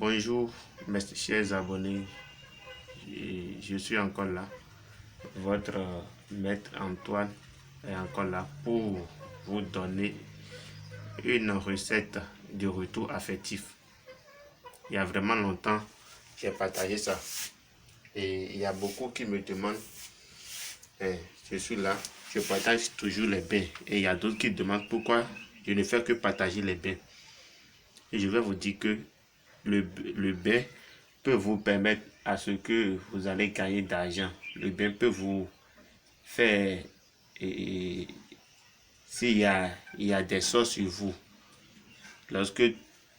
Bonjour mes chers abonnés, je suis encore là, votre maître Antoine est encore là pour vous donner une recette de retour affectif. Il y a vraiment longtemps, j'ai partagé ça et il y a beaucoup qui me demandent, je suis là, je partage toujours les bains et il y a d'autres qui demandent pourquoi je ne fais que partager les bains. Et je vais vous dire que le bain peut vous permettre à ce que vous allez gagner d'argent. Le bain peut vous faire, s'il y a des sorts sur vous, lorsque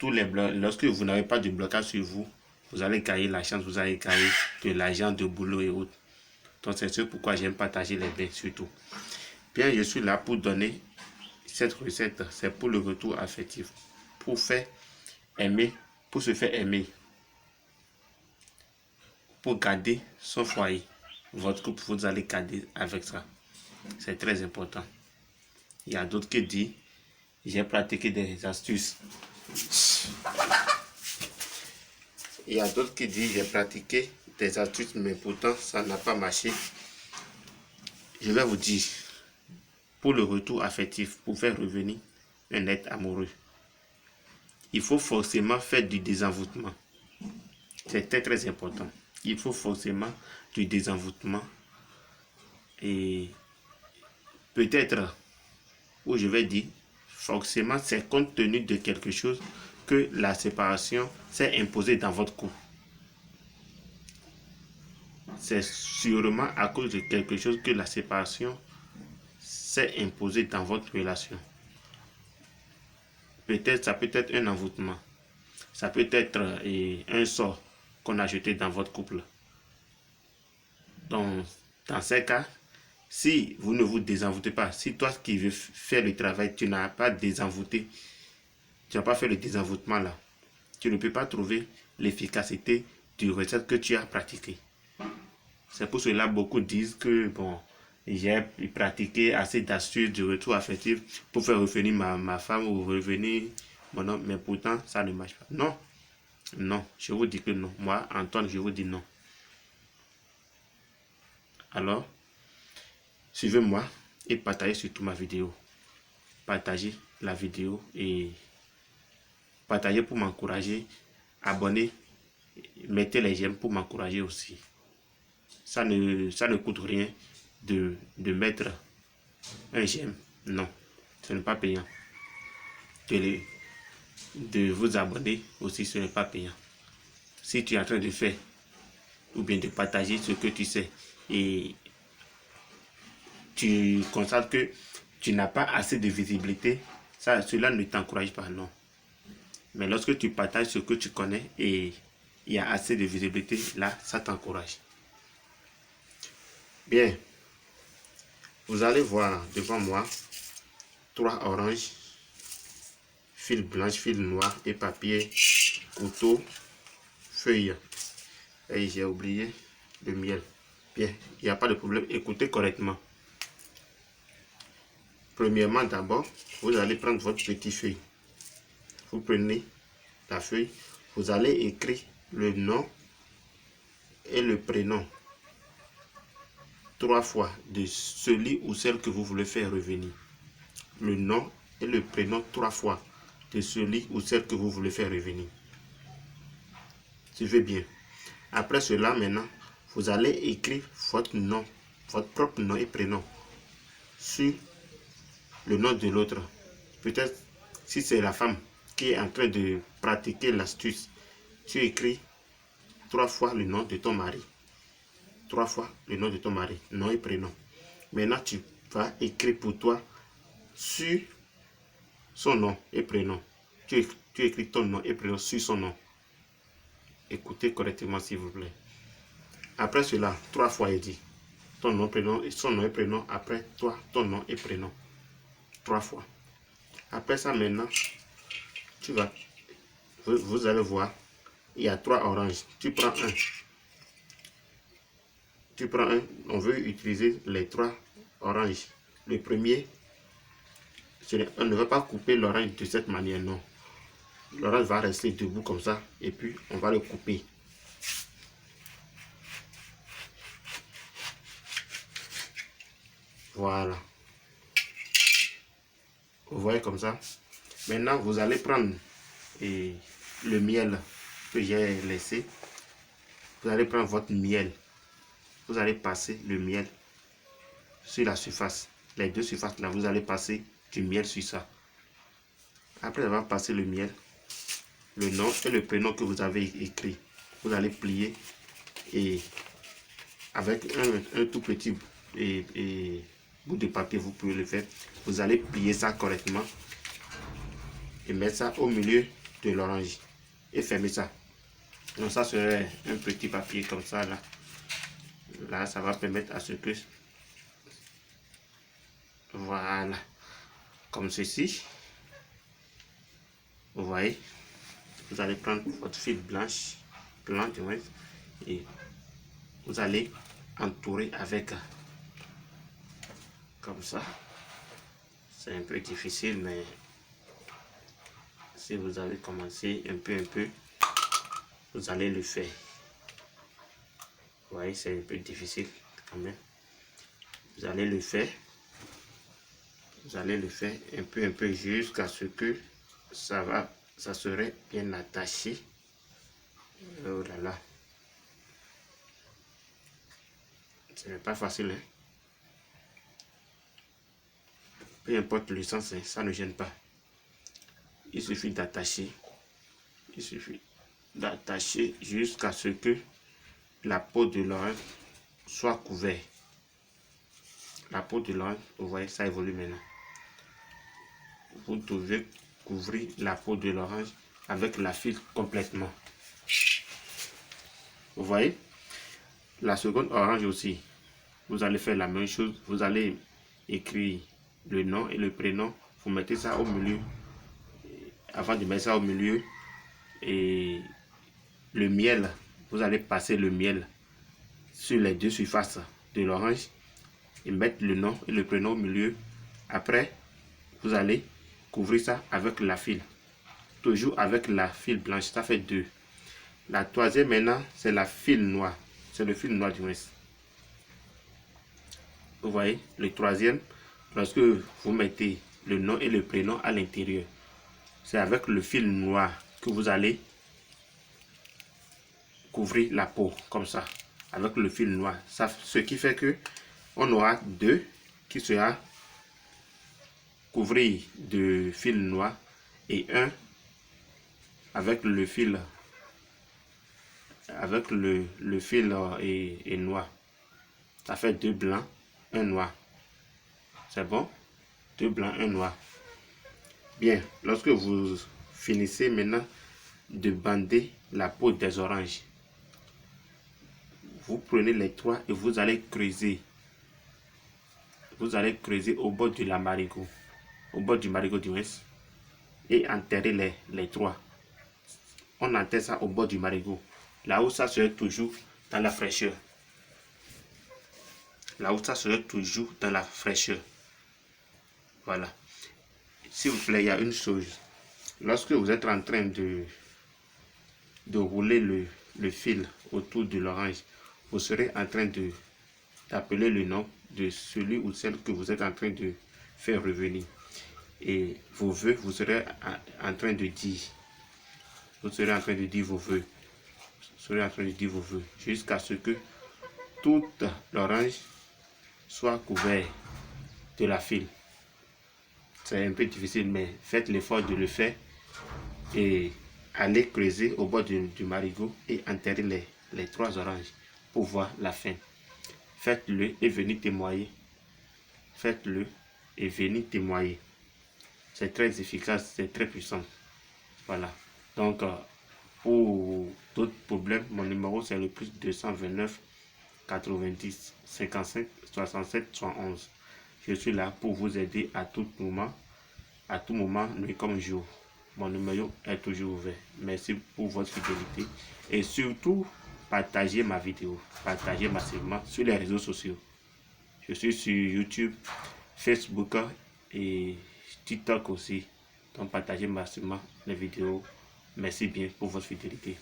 vous n'avez pas de blocage sur vous, vous allez gagner la chance, vous allez gagner de l'argent, de boulot et autres. Donc c'est ce pourquoi j'aime partager les bains surtout. Bien, je suis là pour donner cette recette, c'est pour le retour affectif, pour faire aimer, pour se faire aimer, pour garder son foyer. Votre couple, vous allez garder avec ça. C'est très important. Il y a d'autres qui disent, j'ai pratiqué des astuces. Il y a d'autres qui disent, j'ai pratiqué des astuces, mais pourtant, ça n'a pas marché. Je vais vous dire, pour le retour affectif, pour faire revenir un être amoureux, il faut forcément faire du désenvoûtement. C'est très très important. Il faut forcément du désenvoûtement. Et peut-être, où je vais dire, forcément, c'est compte tenu de quelque chose que la séparation s'est imposée dans votre couple. C'est sûrement à cause de quelque chose que la séparation s'est imposée dans votre relation. Peut-être, ça peut être un envoûtement. Ça peut être un sort qu'on a jeté dans votre couple. Donc, dans ces cas, si vous ne vous désenvoûtez pas, si toi qui veux faire le travail, tu n'as pas désenvoûté, tu n'as pas fait le désenvoûtement là, tu ne peux pas trouver l'efficacité du recette que tu as pratiqué. C'est pour cela que beaucoup disent que bon, j'ai pratiqué assez d'astuces de retour affectif pour faire revenir ma femme ou revenir mon homme, mais pourtant ça ne marche pas. Non, non, je vous dis que non. Moi, Antoine, je vous dis non. Alors, suivez-moi et partagez surtout ma vidéo. Partagez la vidéo et partagez pour m'encourager. Abonnez, mettez les j'aime pour m'encourager aussi. Ça ne coûte rien de mettre un j'aime. Non, ce n'est pas payant. De vous abonner aussi, ce n'est pas payant. Si tu es en train de faire ou bien de partager ce que tu sais et tu constates que tu n'as pas assez de visibilité, cela ne t'encourage pas, non. Mais lorsque tu partages ce que tu connais et il y a assez de visibilité, là, ça t'encourage. Bien, vous allez voir devant moi 3 oranges, fil blanche, fil noir et papier, couteau, feuille. Et j'ai oublié le miel. Bien, il n'y a pas de problème, écoutez correctement. Premièrement, d'abord, vous allez prendre votre petit feuille. Vous prenez la feuille, vous allez écrire le nom et le prénom 3 fois de celui ou celle que vous voulez faire revenir. Le nom et le prénom 3 fois de celui ou celle que vous voulez faire revenir. Suivez bien. Après cela, maintenant, vous allez écrire votre nom, votre propre nom et prénom sur le nom de l'autre. Peut-être si c'est la femme qui est en train de pratiquer l'astuce, tu écris 3 fois le nom de ton mari. 3 fois le nom de ton mari, nom et prénom. Maintenant, tu vas écrire pour toi sur son nom et prénom. Tu écris ton nom et prénom sur son nom. Écoutez correctement s'il vous plaît. Après cela, 3 fois il dit ton nom, prénom, son nom et prénom. Après toi, ton nom et prénom. 3 fois. Après ça, maintenant, vous allez voir, il y a 3 oranges. Tu prends un. On veut utiliser les 3 oranges. Le premier, on ne va pas couper l'orange de cette manière, non. l'orange va rester debout comme ça et puis on va le couper. Voilà. Vous voyez comme ça. Maintenant, vous allez prendre le miel que j'ai laissé. Vous allez prendre votre miel. Vous allez passer le miel sur la surface. Les deux surfaces là, vous allez passer du miel sur ça. Après avoir passé le miel, le nom et le prénom que vous avez écrit, vous allez plier et avec un tout petit bout de papier, vous pouvez le faire. Vous allez plier ça correctement et mettre ça au milieu de l'orange et fermer ça. Donc ça serait un petit papier comme ça là. Là, ça va permettre à ce que, voilà, comme ceci. Vous voyez, vous allez prendre votre fil blanc et vous allez entourer avec comme ça. C'est un peu difficile, mais si vous avez commencé un peu, vous allez le faire. Vous voyez, c'est un peu difficile quand même. Vous allez le faire. Vous allez le faire un peu jusqu'à ce que ça serait bien attaché. Oh là là. Ce n'est pas facile, hein. Peu importe le sens, hein, ça ne gêne pas. Il suffit d'attacher. Il suffit d'attacher jusqu'à ce que la peau de l'orange soit couverte. La peau de l'orange, vous voyez, ça évolue maintenant. Vous devez couvrir la peau de l'orange avec la file complètement. Vous voyez, la seconde orange aussi, vous allez faire la même chose. Vous allez écrire le nom et le prénom. Vous mettez ça au milieu. Avant de mettre ça au milieu, et le miel, vous allez passer le miel sur les deux surfaces de l'orange et mettre le nom et le prénom au milieu. Après, vous allez couvrir ça avec la file. Toujours avec la file blanche, ça fait 2. La troisième maintenant, c'est la file noire. C'est le fil noir du moins. Vous voyez, le troisième, lorsque vous mettez le nom et le prénom à l'intérieur, c'est avec le fil noir que vous allez couvrir la peau, comme ça, avec le fil noir. Ça, ce qui fait que on aura 2 qui sera couvert de fil noir et un avec le fil fil et noir. Ça fait 2 blancs, 1 noir. C'est bon? 2 blancs, 1 noir. Bien, lorsque vous finissez maintenant de bander la peau des oranges, vous prenez les 3 et vous allez creuser. Vous allez creuser au bord de la marigot, au bord du marigot du reste, et enterrer les 3. On enterre ça au bord du marigot, là où ça serait toujours dans la fraîcheur. Là où ça serait toujours dans la fraîcheur. Voilà. S'il vous plaît, il y a une chose. Lorsque vous êtes en train de rouler le fil autour de l'orange, vous serez en train d'appeler le nom de celui ou celle que vous êtes en train de faire revenir. Et vos vœux, vous serez en train de dire. Vous serez en train de dire vos vœux. Vous serez en train de dire vos vœux. Jusqu'à ce que toute l'orange soit couverte de la file. C'est un peu difficile, mais faites l'effort de le faire. Et allez creuser au bord du marigot et enterrer les 3 oranges pour voir la fin. Faites-le et venez témoigner. Faites-le et venez témoigner. C'est très efficace, c'est très puissant. Voilà. Donc, pour d'autres problèmes, mon numéro c'est le plus 229 90 55 67 111. Je suis là pour vous aider à tout moment, nuit comme jour. Mon numéro est toujours ouvert. Merci pour votre fidélité et surtout partagez ma vidéo, partagez massivement sur les réseaux sociaux. Je suis sur YouTube, Facebook et TikTok aussi. Donc partagez massivement les vidéos Merci bien pour votre fidélité.